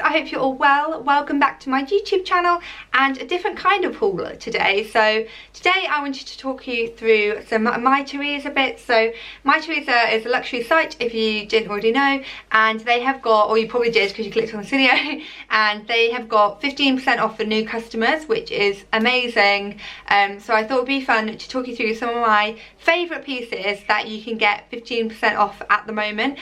I hope you're all well. Welcome back to my YouTube channel and a different kind of haul today. So today I wanted to talk you through some Mytheresa bits. So Mytheresa is a luxury site, if you didn't already know, and they have got, or you probably did because you clicked on this video, and they have got 15% off for new customers, which is amazing. So I thought it would be fun to talk you through some of my favourite pieces that you can get 15% off at the moment,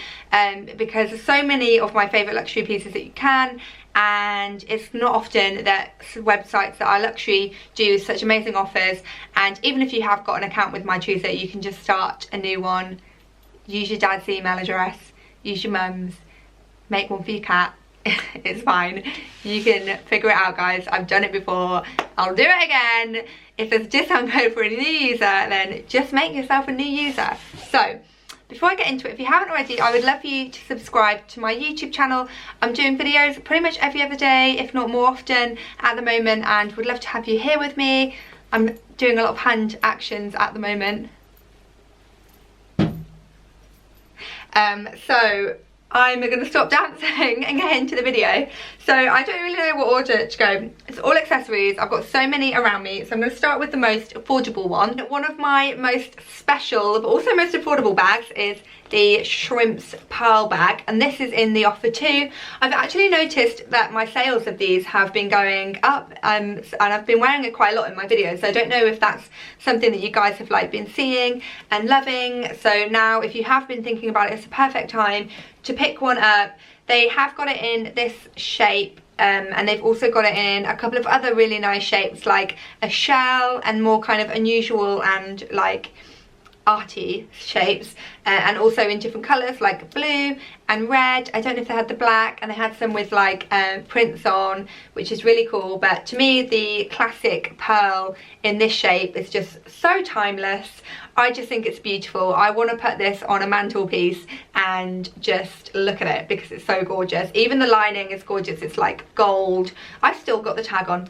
because there's so many of my favourite luxury pieces that you can, and it's not often that websites that are luxury do such amazing offers. And even if you have got an account with Mytheresa, you can just start a new one, use your dad's email address, use your mum's, make one for your cat. It's fine, you can figure it out, guys. I've done it before, I'll do it again. If there's a discount code for a new user, then just make yourself a new user. So before I get into it, if you haven't already, I would love for you to subscribe to my YouTube channel. I'm doing videos pretty much every other day, if not more often at the moment, and would love to have you here with me. I'm doing a lot of hand actions at the moment. So I'm going to stop dancing and get into the video. So I don't really know what order to go. It's all accessories. I've got so many around me. So I'm going to start with the most affordable one. One of my most special but also most affordable bags is the Shrimps Pearl bag, and this is in the offer too. I've actually noticed that my sales of these have been going up, and I've been wearing it quite a lot in my videos, so I don't know if that's something that you guys have been seeing and loving. So now if you have been thinking about it, it's a perfect time to pick one up. They have got it in this shape, and they've also got it in a couple of other really nice shapes, like a shell and more kind of unusual and arty shapes, and also in different colours like blue and red. I don't know if they had the black, and they had some with prints on, which is really cool. But to me, the classic pearl in this shape is just so timeless. I just think it's beautiful. I want to put this on a mantelpiece and just look at it because it's so gorgeous. Even the lining is gorgeous. It's like gold. I've still got the tag on.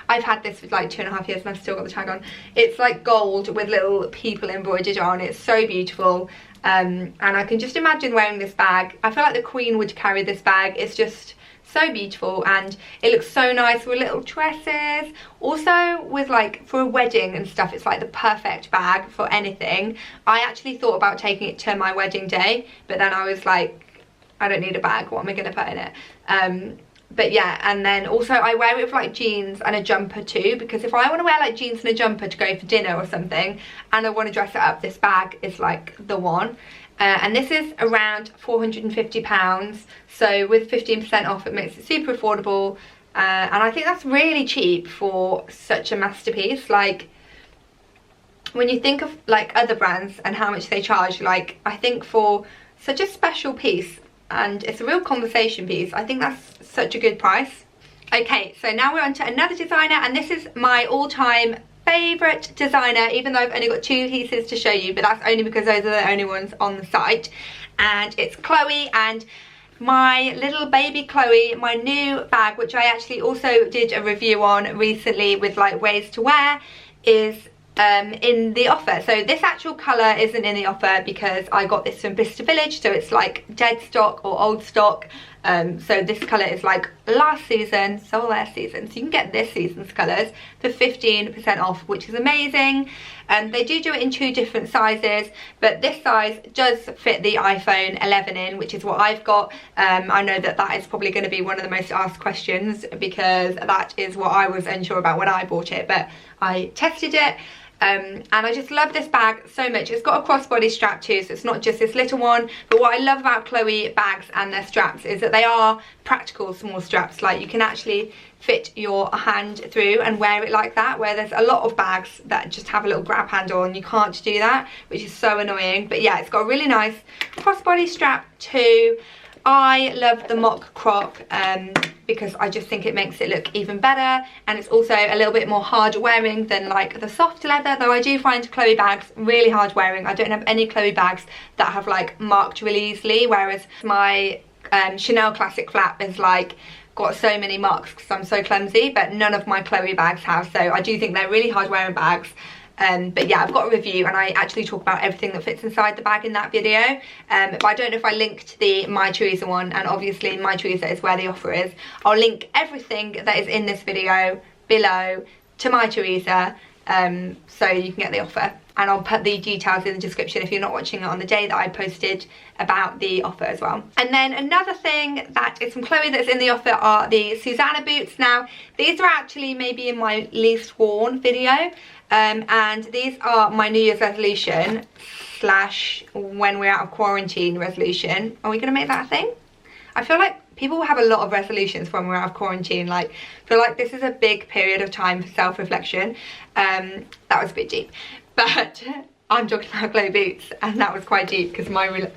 I've had this for 2.5 years and I've still got the tag on. It's like gold with little people embroidered on. It's so beautiful, and I can just imagine wearing this bag. I feel like the Queen would carry this bag. It's just so beautiful, and it looks so nice with little dresses. Also with for a wedding and stuff, it's like the perfect bag for anything. I actually thought about taking it to my wedding day, but then I was like, I don't need a bag, what am I going to put in it? But yeah, and then also I wear it with jeans and a jumper too, because if I want to wear jeans and a jumper to go for dinner or something and I want to dress it up, this bag is the one. And this is around £450, so with 15% off it makes it super affordable, and I think that's really cheap for such a masterpiece. When you think of other brands and how much they charge, I think for such a special piece, and it's a real conversation piece, I think that's such a good price. Okay, so now we're on to another designer, and this is my all-time favourite designer, even though I've only got 2 pieces to show you, but that's only because those are the only ones on the site. And it's Chloe, and my little baby Chloe, my new bag, which I actually also did a review on recently with ways to wear, is in the offer. So this actual colour isn't in the offer because I got this from Bicester Village, so it's dead stock or old stock. So this colour is last season, so last season, so you can get this season's colours for 15% off, which is amazing. They do it in 2 different sizes, but this size does fit the iPhone 11 in, which is what I've got. I know that is probably going to be one of the most asked questions, because that is what I was unsure about when I bought it, but I tested it. And I just love this bag so much. It's got a crossbody strap too, so it's not just this little one. But what I love about Chloe bags and their straps is that they are practical small straps. You can actually fit your hand through and wear it like that, where there's a lot of bags that just have a little grab handle and you can't do that, which is so annoying. But yeah, it's got a really nice crossbody strap too. I love the mock croc because I just think it makes it look even better, and it's also a little bit more hard wearing than the soft leather, though I do find Chloe bags really hard wearing. I don't have any Chloe bags that have marked really easily, whereas my Chanel classic flap is got so many marks because I'm so clumsy, but none of my Chloe bags have. So I do think they're really hard wearing bags. But yeah, I've got a review and I actually talk about everything that fits inside the bag in that video. But I don't know if I linked the Mytheresa one, and obviously Mytheresa is where the offer is. I'll link everything that is in this video below to Mytheresa, so you can get the offer. And I'll put the details in the description if you're not watching it on the day that I posted about the offer as well. And then another thing that is from Chloe that's in the offer are the Susanna Boots. Now, these are actually maybe in my least worn video. And these are my New Year's resolution / when we're out of quarantine resolution. Are we going to make that a thing? I feel like people have a lot of resolutions when we're out of quarantine. Like, I feel like this is a big period of time for self-reflection. That was a bit deep. But I'm talking about Chloe boots, and that was quite deep because my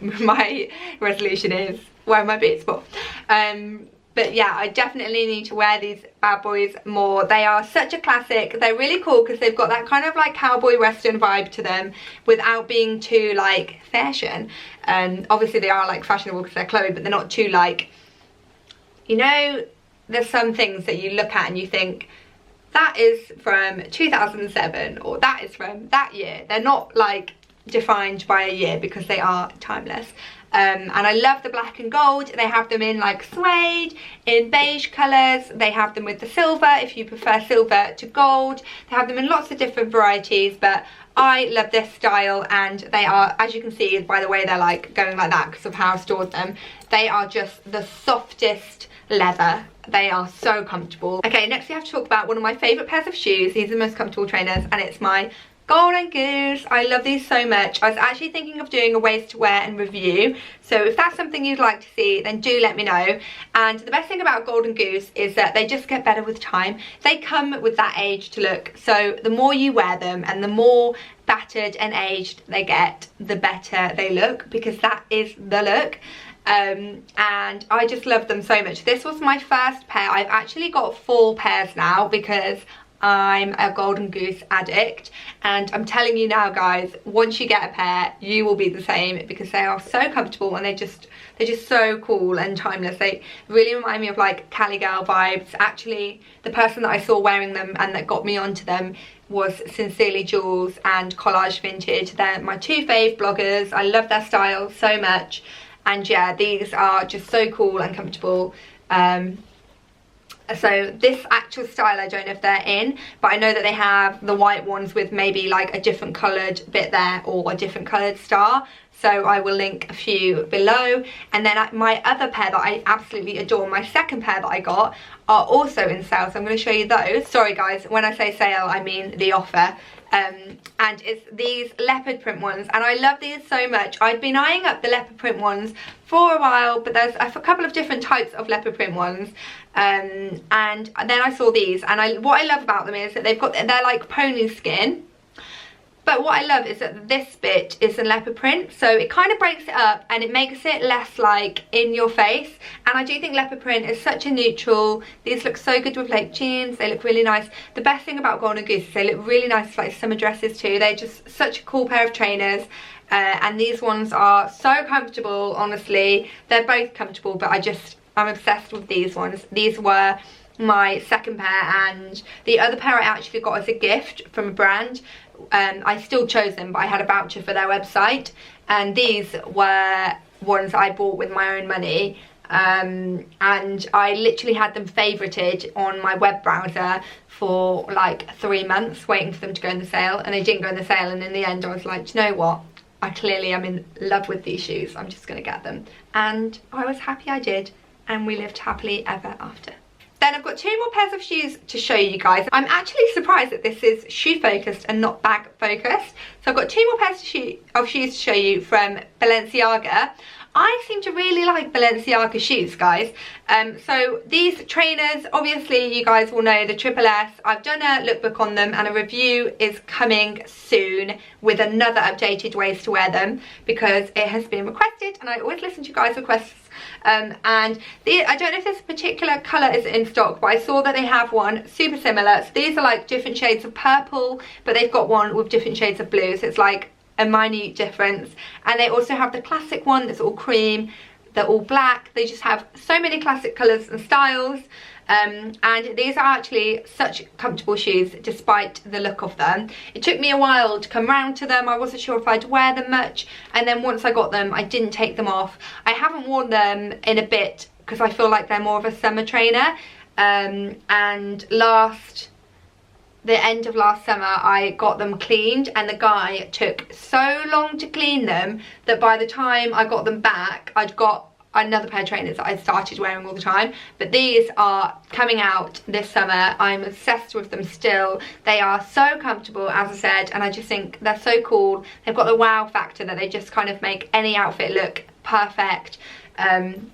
resolution is wear my boots more. But yeah, I definitely need to wear these bad boys more. They are such a classic. They're really cool because they've got that kind of like cowboy western vibe to them without being too like fashion. Obviously they are like fashionable because they're Chloe, but they're not too like, you know, there's some things that you look at and you think, that is from 2007 or that is from that year. They're not like defined by a year because they are timeless. And I love the black and gold. They have them in like suede, in beige colours. They have them with the silver if you prefer silver to gold. They have them in lots of different varieties, but I love this style, and they are, as you can see by the way they're like going like that because of how I stored them, they are just the softest leather. They are so comfortable. Okay, next we have to talk about one of my favourite pairs of shoes. These are the most comfortable trainers, and it's my Golden Goose. I love these so much. I was actually thinking of doing a waist to wear and review, so if that's something you'd like to see, then do let me know. And the best thing about Golden Goose is that they just get better with time. They come with that age to look, so the more you wear them and the more battered and aged they get, the better they look, because that is the look. And I just love them so much. This was my first pair. I've actually got 4 pairs now because I'm a Golden Goose addict, and I'm telling you now guys, once you get a pair you will be the same because they are so comfortable and they're just so cool and timeless. They really remind me of like Cali Girl vibes. Actually, the person that I saw wearing them and that got me onto them was Sincerely Jules and Collage Vintage. They're my 2 fave bloggers. I love their style so much. And yeah, these are just so cool and comfortable. So this actual style I don't know if they're in, but I know that they have the white ones with maybe like a different coloured bit there or a different coloured star. So I will link a few below. And then my other pair that I absolutely adore, my second pair that I got, are also in sale. So I'm going to show you those. Sorry guys, when I say sale I mean the offer. And it's these leopard print ones, and I love these so much. I'd been eyeing up the leopard print ones for a while, but there's a couple of different types of leopard print ones, and then I saw these, and what I love about them is that they're like pony skin. But what I love is that this bit is a leopard print, so it kind of breaks it up and it makes it less like in your face. And I do think leopard print is such a neutral. These look so good with like jeans, they look really nice. The best thing about Golden Goose is they look really nice with like summer dresses too. They're just such a cool pair of trainers. And these ones are so comfortable, honestly. They're both comfortable, but I'm obsessed with these ones. These were my second pair, and the other pair I actually got as a gift from a brand. I still chose them, but I had a voucher for their website, and these were ones I bought with my own money, and I literally had them favorited on my web browser for like 3 months waiting for them to go in the sale, and they didn't go in the sale, and in the end I was like, do you know what, I clearly am in love with these shoes, I'm just gonna get them. And I was happy I did, and we lived happily ever after. Then I've got 2 more pairs of shoes to show you guys. I'm actually surprised that this is shoe focused and not bag focused. So I've got 2 more pairs of shoes to show you from Balenciaga. I seem to really like Balenciaga shoes, guys. So these trainers, obviously you guys will know the Triple S. I've done a lookbook on them, and a review is coming soon with another updated ways to wear them because it has been requested, and I always listen to you guys' requests. And I don't know if this particular colour is in stock, but I saw that they have one super similar. So these are like different shades of purple, but they've got one with different shades of blue, so it's like a minute difference. And they also have the classic one that's all cream, they're all black. They just have so many classic colours and styles. And these are actually such comfortable shoes despite the look of them. It took me a while to come round to them. I wasn't sure if I'd wear them much, and then once I got them I didn't take them off. I haven't worn them in a bit because I feel like they're more of a summer trainer, and the end of last summer I got them cleaned, and the guy took so long to clean them that by the time I got them back I'd got another pair of trainers that I started wearing all the time. But these are coming out this summer. I'm obsessed with them still. They are so comfortable, as I said, and I just think they're so cool. They've got the wow factor that they just kind of make any outfit look perfect. And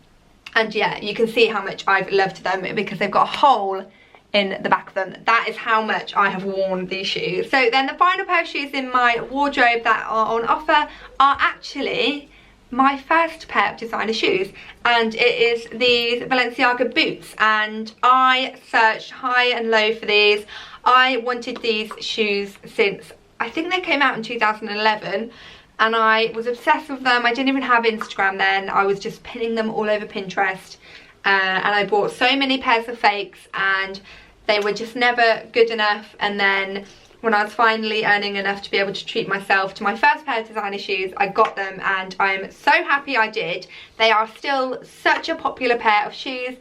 yeah, you can see how much I've loved them because they've got a hole in the back of them. That is how much I have worn these shoes. So then the final pair of shoes in my wardrobe that are on offer are actually my first pair of designer shoes, and it is these Balenciaga Boots, and I searched high and low for these. I wanted these shoes since I think they came out in 2011, and I was obsessed with them. I didn't even have Instagram then. I was just pinning them all over Pinterest, and I bought so many pairs of fakes and they were just never good enough. And then when I was finally earning enough to be able to treat myself to my first pair of designer shoes, I got them, and I'm so happy I did. They are still such a popular pair of shoes.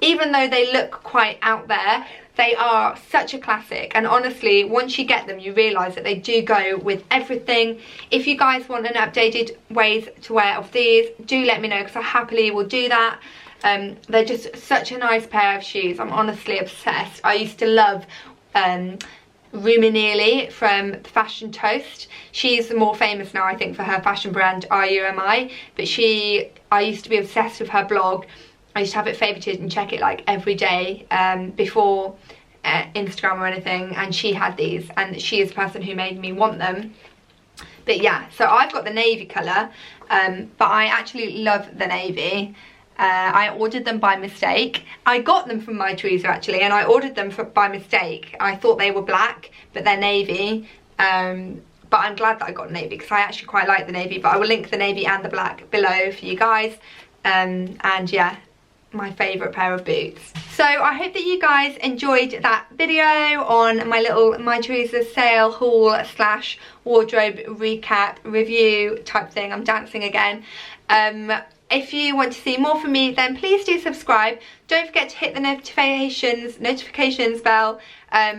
Even though they look quite out there, they are such a classic, and honestly, once you get them you realise that they do go with everything. If you guys want an updated ways to wear of these, do let me know because I happily will do that. They're just such a nice pair of shoes. I'm honestly obsessed. I used to love Rumi Neely from Fashion Toast. She's more famous now, I think, for her fashion brand RUMI, but I used to be obsessed with her blog. I used to have it favorited and check it like every day before Instagram or anything, and she had these, and she is the person who made me want them. But yeah, so I've got the navy colour, but I actually love the navy. I ordered them by mistake. I got them from Mytheresa actually, and I ordered them by mistake. I thought they were black, but they're navy. But I'm glad that I got navy because I actually quite like the navy, but I will link the navy and the black below for you guys. And yeah, my favourite pair of boots. So I hope that you guys enjoyed that video on my little Mytheresa sale haul slash wardrobe recap review type thing. I'm dancing again. If you want to see more from me, then please do subscribe. Don't forget to hit the notifications bell,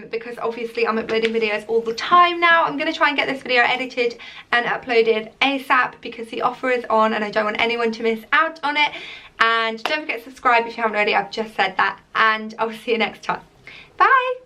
because obviously I'm uploading videos all the time now. I'm going to try and get this video edited and uploaded ASAP because the offer is on and I don't want anyone to miss out on it. And don't forget to subscribe if you haven't already. I've just said that, and I'll see you next time. Bye!